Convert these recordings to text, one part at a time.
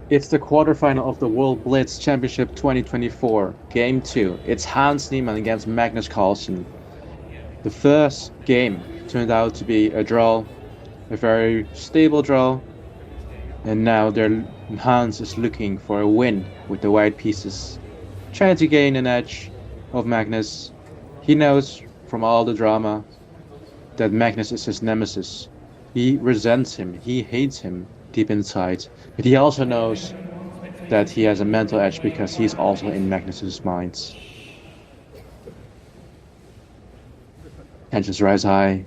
It's the quarterfinal of the World Blitz Championship 2024, Game 2. It's Hans Niemann against Magnus Carlsen. The first game turned out to be a draw, a very stable draw, and now Hans is looking for a win with the white pieces, trying to gain an edge of Magnus. He knows from all the drama that Magnus is his nemesis. He resents him, he hates him deep inside, but he also knows that he has a mental edge because he's also in Magnus's minds. Tensions rise high.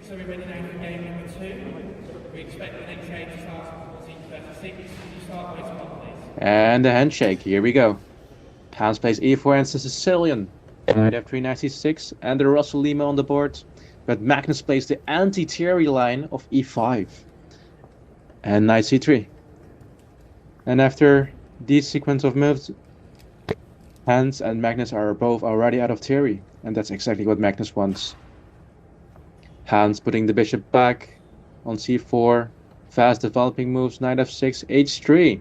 So we're ready now for game number 2. We expect the next game to start at 14:36. You start with one, please. And the handshake, here we go. Hans plays e4 and Sicilian. Knight f3, knight c6, and the Russell Lima on the board. But Magnus plays the anti-Thierry line of e5. And knight c3. And after this sequence of moves, Hans and Magnus are both already out of Thierry. And that's exactly what Magnus wants. Hans putting the bishop back on c4. Fast developing moves, knight f6, h3.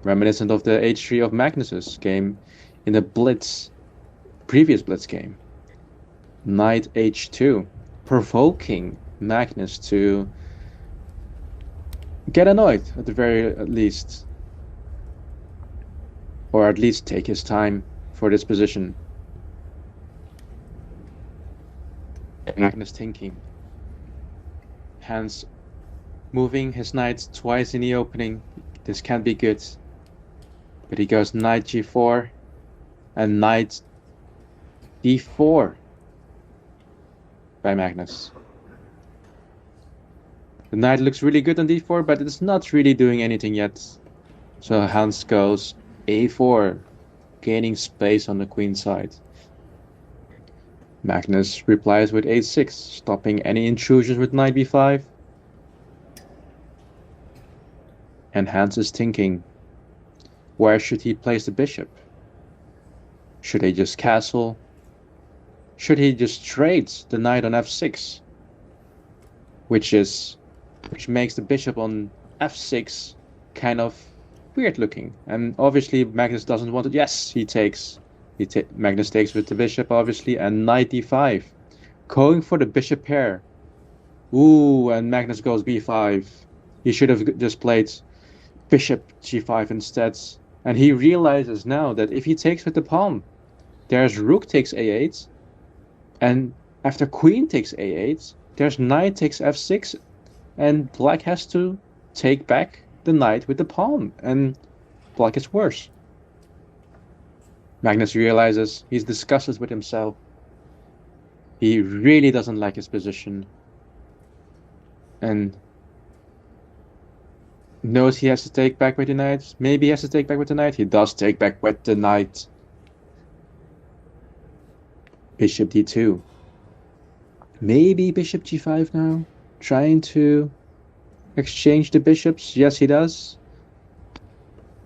Reminiscent of the h3 of Magnus's game in the previous Blitz game. Knight h2, provoking Magnus to get annoyed at the very least. Or at least take his time for this position. Magnus thinking. Hans moving his knight twice in the opening. This can't be good. But he goes knight g4 and knight d4 by Magnus. The knight looks really good on d4, but it's not really doing anything yet. So Hans goes a4, gaining space on the queen side. Magnus replies with a6, stopping any intrusions with knight b5. And Hans is thinking, where should he place the bishop? Should he just castle? Should he just trade the knight on f6? Which makes the bishop on f6 kind of weird looking. And obviously Magnus doesn't want it. Yes, he takes. Magnus takes with the bishop, obviously, and knight d5. Going for the bishop pair. Ooh, and Magnus goes b5. He should have just played bishop g5 instead. And he realizes now that if he takes with the pawn, there's rook takes a8. And after queen takes a8, there's knight takes f6. And black has to take back the knight with the pawn. And black is worse. Magnus realizes, he's disgusted with himself. He really doesn't like his position. And knows he has to take back with the knight. Maybe he has to take back with the knight. He does take back with the knight. Bishop d2. Maybe bishop g5 now. Trying to exchange the bishops. Yes, he does.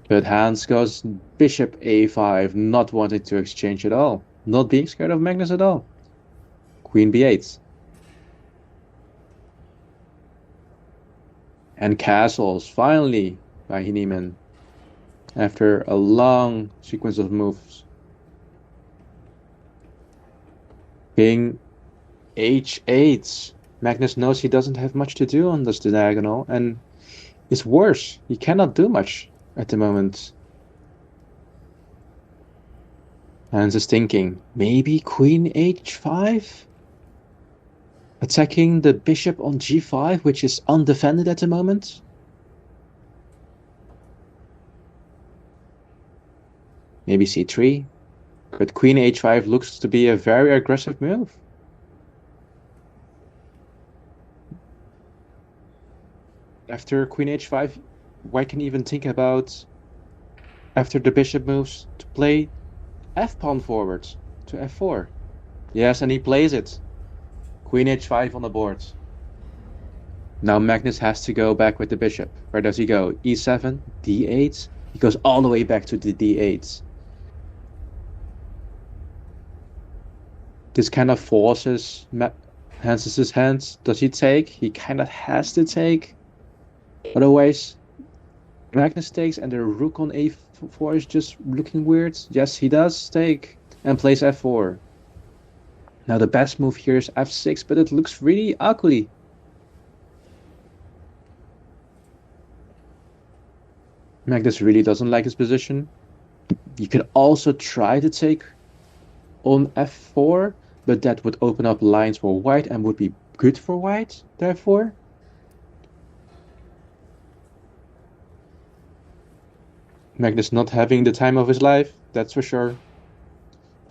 But Hans goes bishop a5, not wanting to exchange at all. Not being scared of Magnus at all. Queen b8. And castles, finally, by Niemann. After a long sequence of moves. King h8. Magnus knows he doesn't have much to do on this diagonal, and it's worse. He cannot do much at the moment. Hans is thinking, maybe queen h5? Attacking the bishop on g5, which is undefended at the moment? Maybe c3? But queen h5 looks to be a very aggressive move. After queen h5, why can you even think about, after the bishop moves, to play f-pawn forward to f4? Yes, and he plays it. Queen h5 on the board. Now Magnus has to go back with the bishop. Where does he go? e7, d8? He goes all the way back to the d8. This kind of forces Hans's hands. Does he take? He kind of has to take. Otherwise, Magnus takes and the rook on a4 is just looking weird. Yes, he does take and plays f4. Now the best move here is f6, but it looks really ugly. Magnus really doesn't like his position. You could also try to take on f4, but that would open up lines for white and would be good for white, therefore. Magnus not having the time of his life, that's for sure.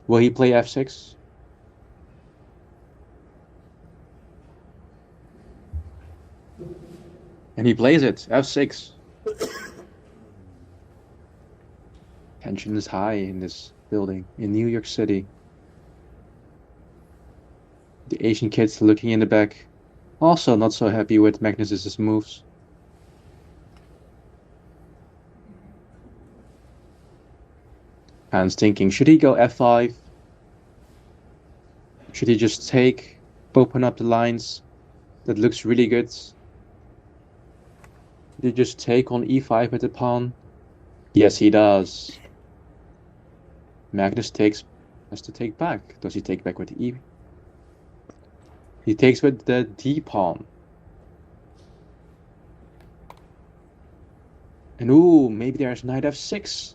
Will he play f6? And he plays it, f6. Tension is high in this building in New York City. The Asian kids looking in the back, also not so happy with Magnus's moves. Hans thinking, should he go f5? Should he just take, open up the lines? That looks really good. Did he just take on e5 with the pawn? Yes, he does. Magnus has to take back. Does he take back with e? He takes with the d pawn. And ooh, maybe there's knight f6.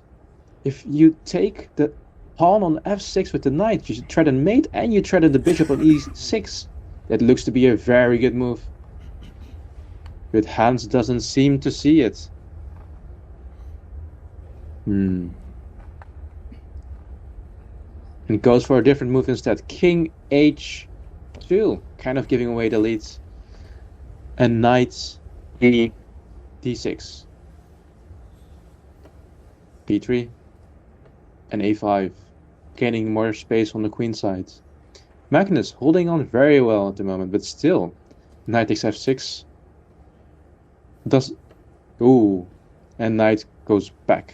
If you take the pawn on f6 with the knight, you threaten mate and you threaten the bishop on e6. That looks to be a very good move. But Hans doesn't seem to see it. And goes for a different move instead. King h2, kind of giving away the lead. And knight d6. b3 and a5, gaining more space on the queen side. Magnus holding on very well at the moment, but still, knight takes f6. And knight goes back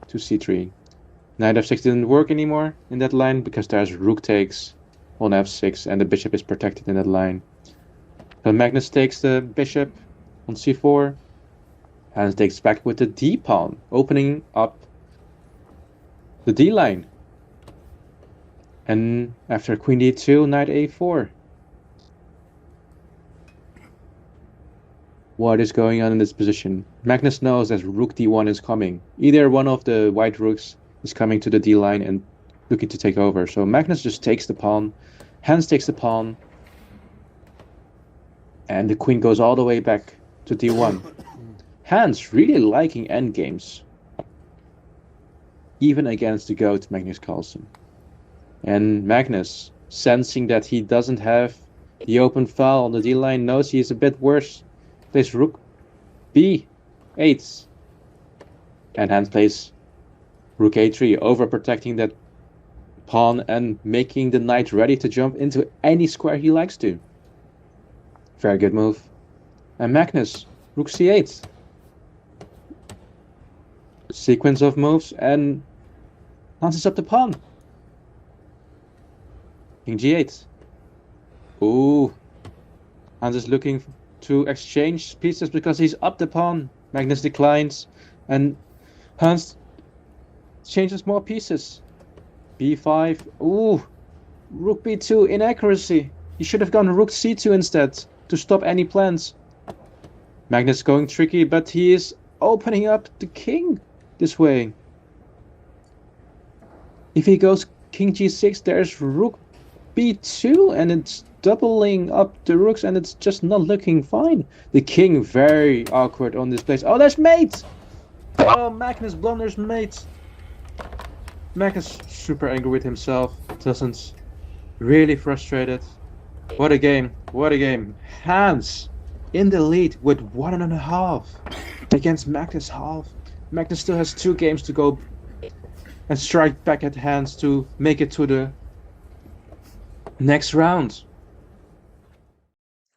to c3. Knight f6 didn't work anymore in that line because there's rook takes on f6 and the bishop is protected in that line. So Magnus takes the bishop on c4. Hans takes back with the d pawn, opening up the d line. And after queen d2, knight a4. What is going on in this position? Magnus knows that rook d1 is coming. Either one of the white rooks is coming to the d line and looking to take over. So Magnus just takes the pawn. Hans takes the pawn. And the queen goes all the way back to d1. Hans really liking endgames. Even against the GOAT Magnus Carlsen. And Magnus, sensing that he doesn't have the open file on the d-line, knows he is a bit worse. Plays rook b8. And Hans plays rook a3, overprotecting that pawn and making the knight ready to jump into any square he likes to. Very good move. And Magnus, rook c8. Sequence of moves, and Hans is up the pawn. King g8. Ooh. Hans is looking to exchange pieces because he's up the pawn. Magnus declines, and Hans changes more pieces. b5. Ooh. Rook b2, inaccuracy. He should have gone rook c2 instead to stop any plans. Magnus going tricky, but he is opening up the king this way. If he goes king g6, there's rook b2, and it's doubling up the rooks, and it's just not looking fine. The king very awkward on this place. Oh, there's mate! Oh, Magnus blunders mate. Magnus super angry with himself. Doesn't really frustrated. What a game! What a game! Hans in the lead with 1.5 against Magnus half. Magnus still has 2 games to go and strike back at Hans to make it to the next round.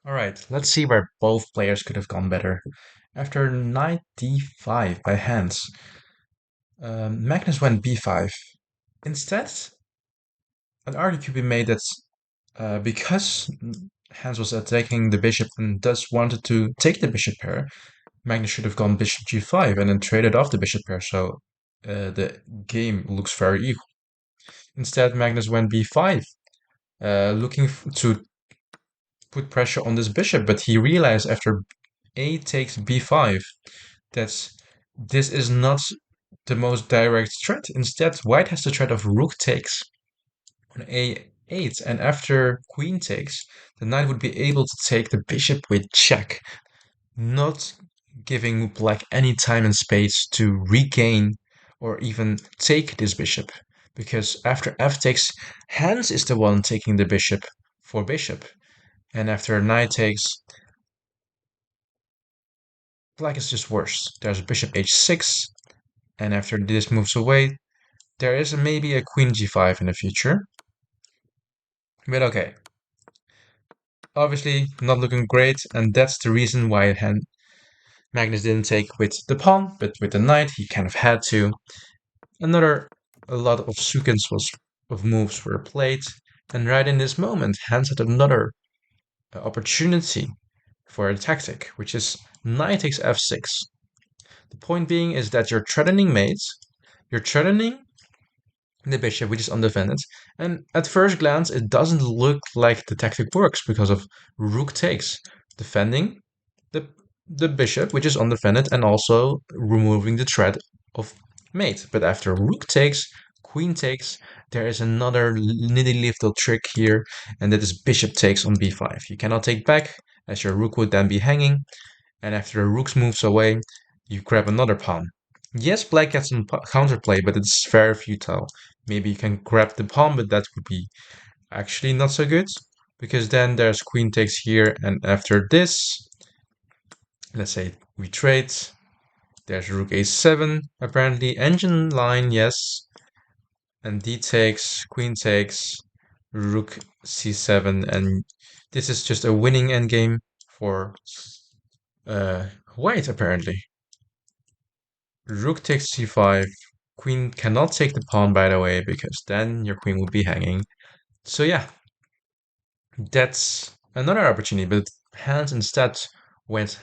Alright, let's see where both players could have gone better. After knight d5 by Hans, Magnus went b5. Instead, an argument could be made that because Hans was attacking the bishop and thus wanted to take the bishop pair, Magnus should have gone bishop g5 and then traded off the bishop pair, so the game looks very equal. Instead, Magnus went b5, looking to put pressure on this bishop, but he realized after a takes b5 that this is not the most direct threat. Instead, white has the threat of rook takes on a8, and after queen takes, the knight would be able to take the bishop with check, not giving black any time and space to regain or even take this bishop. Because after f takes, Hans is the one taking the bishop for bishop. And after knight takes, black is just worse. There's bishop h6, and after this moves away, there is maybe a queen g5 in the future. But okay. Obviously, not looking great, and that's the reason why Magnus didn't take with the pawn, but with the knight, he kind of had to. A lot of sequences of moves were played, and right in this moment, Hans had another opportunity for a tactic, which is knight takes f6. The point being is that you're threatening mates, you're threatening the bishop, which is undefended, and at first glance, it doesn't look like the tactic works because of rook takes, defending the bishop, which is undefended, and also removing the threat of mate. But after rook takes, queen takes, there is another nitty little trick here, and that is bishop takes on b5. You cannot take back, as your rook would then be hanging, and after the rook moves away, you grab another pawn. Yes, black gets some counterplay, but it's very futile. Maybe you can grab the pawn, but that would be actually not so good, because then there's queen takes here, and after this, let's say we trade. There's rook a7, apparently engine line, yes. And d takes, queen takes, rook c7, and this is just a winning endgame for white, apparently. Rook takes c5, queen cannot take the pawn, by the way, because then your queen would be hanging. So yeah, that's another opportunity, but Hans instead went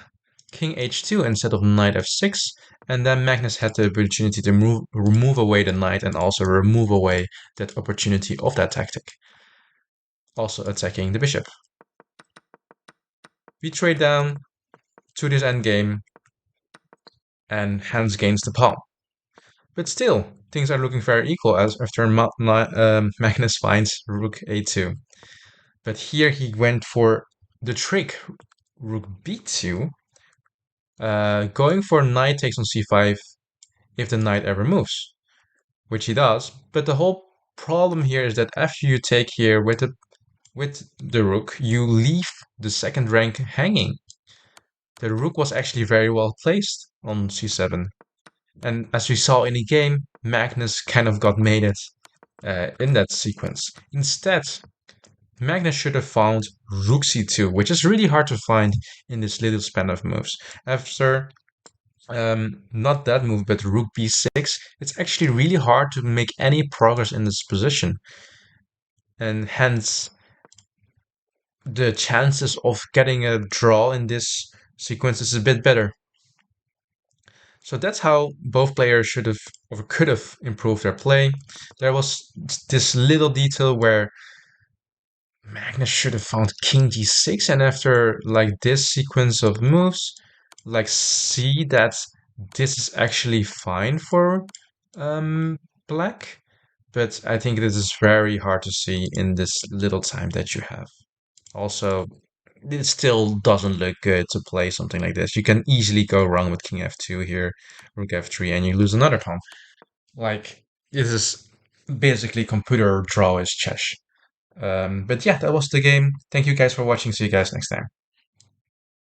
king h2 instead of knight f6, and then Magnus had the opportunity to remove away the knight and also remove away that opportunity of that tactic, also attacking the bishop. We trade down to this endgame, and Hans gains the pawn. But still, things are looking very equal as after Magnus finds rook a2. But here he went for the trick, rook b2, going for knight takes on c5 if the knight ever moves, which he does. But the whole problem here is that after you take here with the rook, you leave the second rank hanging. The rook was actually very well placed on c7. And as we saw in the game, Magnus kind of got mated in that sequence. Instead, Magnus should have found rook c2, which is really hard to find in this little span of moves. After not that move, but rook b6, it's actually really hard to make any progress in this position. And hence, the chances of getting a draw in this sequence is a bit better. So that's how both players should have or could have improved their play. There was this little detail where Magnus should have found king g6, and after like this sequence of moves, like see that this is actually fine for black, but I think this is very hard to see in this little time that you have. Also, it still doesn't look good to play something like this. You can easily go wrong with king f2 here, rook f3, and you lose another pawn. Like, this is basically computer draw is chess. But yeah, that was the game. Thank you guys for watching. See you guys next time.